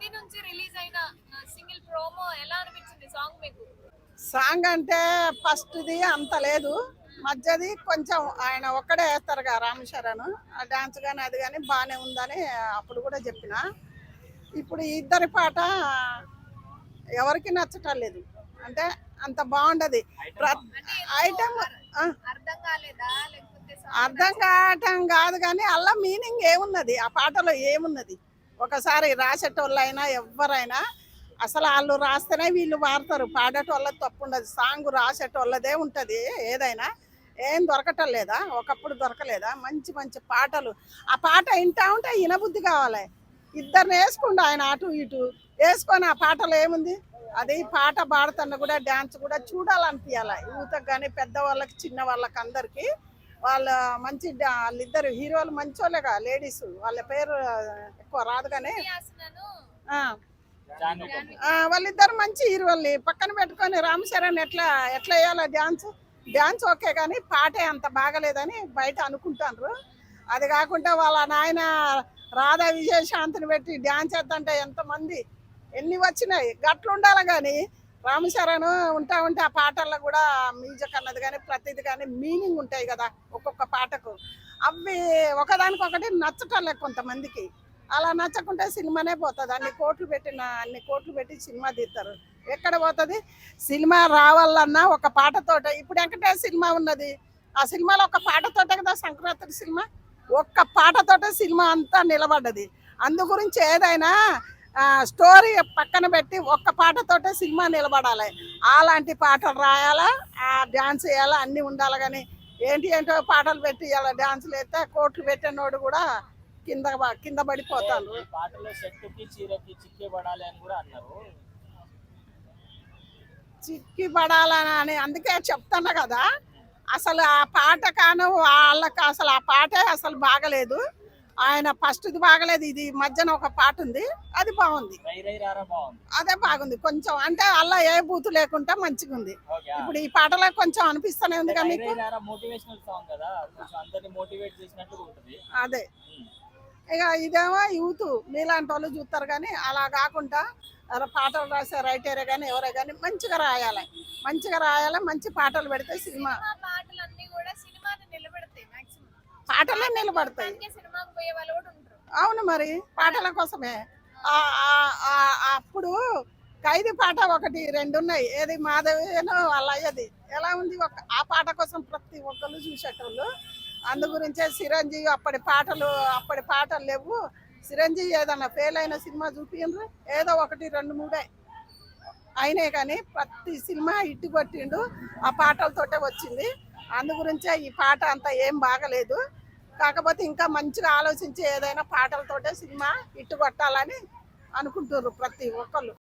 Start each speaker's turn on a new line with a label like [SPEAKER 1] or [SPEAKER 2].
[SPEAKER 1] పెద్ద నుంచి రిలీజ్ అయిన సింగిల్ ప్రోమో ఎలా అనిపించింది సాంగ్ మీకు?
[SPEAKER 2] సాంగ్ అంటే ఫస్ట్ది అంత లేదు, మధ్యది కొంచెం ఆయన ఒక్కడే వేస్తారుగా రామ్ చరణ్. ఆ డాన్స్ కానీ అది కానీ బాగానే ఉందని అప్పుడు కూడా చెప్పిన. ఇప్పుడు ఈ ఇద్దరి పాట ఎవరికి నచ్చటం లేదు, అంటే అంత బాగుండదు ఐటమ్.
[SPEAKER 1] అర్థం కాలేదా లేకపోతే
[SPEAKER 2] అర్థం కావటం కాదు కానీ అలా మీనింగ్ ఏమున్నది, ఆ పాటలో ఏమున్నది? ఒకసారి రాసేటోళ్ళైనా ఎవరైనా అసలు వాళ్ళు రాస్తేనే వీళ్ళు వాడతారు, పాడేటోళ్ళది తప్పు ఉండదు. సాంగ్ రాసేటోళ్ళదే ఉంటుంది ఏదైనా. ఏం దొరకటం లేదా? ఒకప్పుడు దొరకలేదా మంచి మంచి పాటలు? ఆ పాట వింటా ఉంటే వినబుద్ధి కావాలి. ఇద్దరిని వేసుకుండు ఆయన అటు ఇటు వేసుకొని ఆ పాటలో ఏముంది? అది పాట పాడుతున్న కూడా డ్యాన్స్ కూడా చూడాలనిపించాలి, యూతకు కానీ పెద్దవాళ్ళకి చిన్న వాళ్ళకి అందరికీ. వాళ్ళ మంచి వాళ్ళిద్దరు హీరోలు మంచోళ్ళేగా, లేడీస్. వాళ్ళ పేరు ఎక్కువ రాదు కానీ వాళ్ళిద్దరు మంచి హీరోల్ని పక్కన పెట్టుకొని రామ్ చరణ్ ఎట్లా ఎట్లా వేయాలో డ్యాన్స్ ఓకే కానీ పాటే అంత బాగలేదని బయట అనుకుంటారు. అది కాకుండా వాళ్ళ నాయన రాధా విజయశాంతిని పెట్టి డ్యాన్స్ వేద్దంటే ఎంతమంది ఎన్ని వచ్చినాయి గట్లుండాలి. కానీ రామ్ చరణ్ ఉంటా ఉంటే ఆ పాటల్లో కూడా మ్యూజిక్ అన్నది కానీ ప్రతిది కానీ మీనింగ్ ఉంటాయి కదా ఒక్కొక్క పాటకు. అవి ఒకదానికొకటి నచ్చటం లేదు కొంతమందికి. అలా నచ్చకుంటే సినిమానే పోతుంది. అన్ని కోట్లు పెట్టి సినిమా తీస్తారు, ఎక్కడ పోతుంది? సినిమా రావాలన్నా ఒక పాటతోట. ఇప్పుడు వెంకటేష్ సినిమా ఉన్నది, ఆ సినిమాలో ఒక పాటతోటే కదా సంక్రాంతి సినిమా. ఒక్క పాటతోటే సినిమా అంతా నిలబడ్డది. అందు గురించి ఏదైనా స్టోరీ పక్కన పెట్టి ఒక్క పాటతోటే సినిమా నిలబడాలి. అలాంటి పాటలు రాయాలా, ఆ డ్యాన్స్ వేయాలా, అన్నీ ఉండాలి. కానీ ఏంటో పాటలు పెట్టి ఇలా డ్యాన్సులు వేస్తే కోట్లు పెట్టినోడు కూడా కింద పడిపోతాను. చిక్కి పడాలని అందుకే చెప్తాను కదా. అసలు ఆ పాట కాను వాళ్ళకి అసలు ఆ పాటే అసలు బాగలేదు. ఆయన ఫస్ట్ది బాగలేదు, ఇది మధ్యన ఒక పాట ఉంది, అది బాగుంది. అదే బాగుంది కొంచెం, అంటే అలా ఏ బూతు లేకుండా మంచిగా ఉంది. ఇప్పుడు ఈ పాటలో కొంచెం అనిపిస్తూనే ఉంది కానీ అదే. ఇక ఇదేమో యూత్ మీలాంటి వాళ్ళు చూస్తారు కానీ అలా కాకుండా పాటలు రాసే రైటరే కానీ ఎవరే కానీ మంచిగా రాయాలి, మంచి పాటలు పెడితే సినిమా పాటలే నిలబడతాయి. అవును, మరి పాటల కోసమే. అప్పుడు ఖైదీ పాట ఒకటి రెండు ఉన్నాయి, ఏది మాధవేనో వాళ్ళ అయ్యది ఎలా ఉంది. ఆ పాట కోసం ప్రతి ఒక్కళ్ళు చూసేటోళ్ళు. అందు గురించే చిరంజీవి అప్పటి పాటలు లేవు. చిరంజీవి ఏదన్నా ఫెయిల్ అయిన సినిమా చూపిండ్రు, ఏదో ఒకటి రెండు మూడే అయినాయి కానీ ప్రతి సినిమా ఇట్టు కొట్టిండు, ఆ పాటలతోటే వచ్చింది. అందు గురించే ఈ పాట అంతా ఏం బాగలేదు. కాకపోతే ఇంకా మంచిగా ఆలోచించి ఏదైనా పాటలతోటే సినిమా ఇట్టు కొట్టాలని అనుకుంటున్నారు ప్రతి ఒక్కళ్ళు.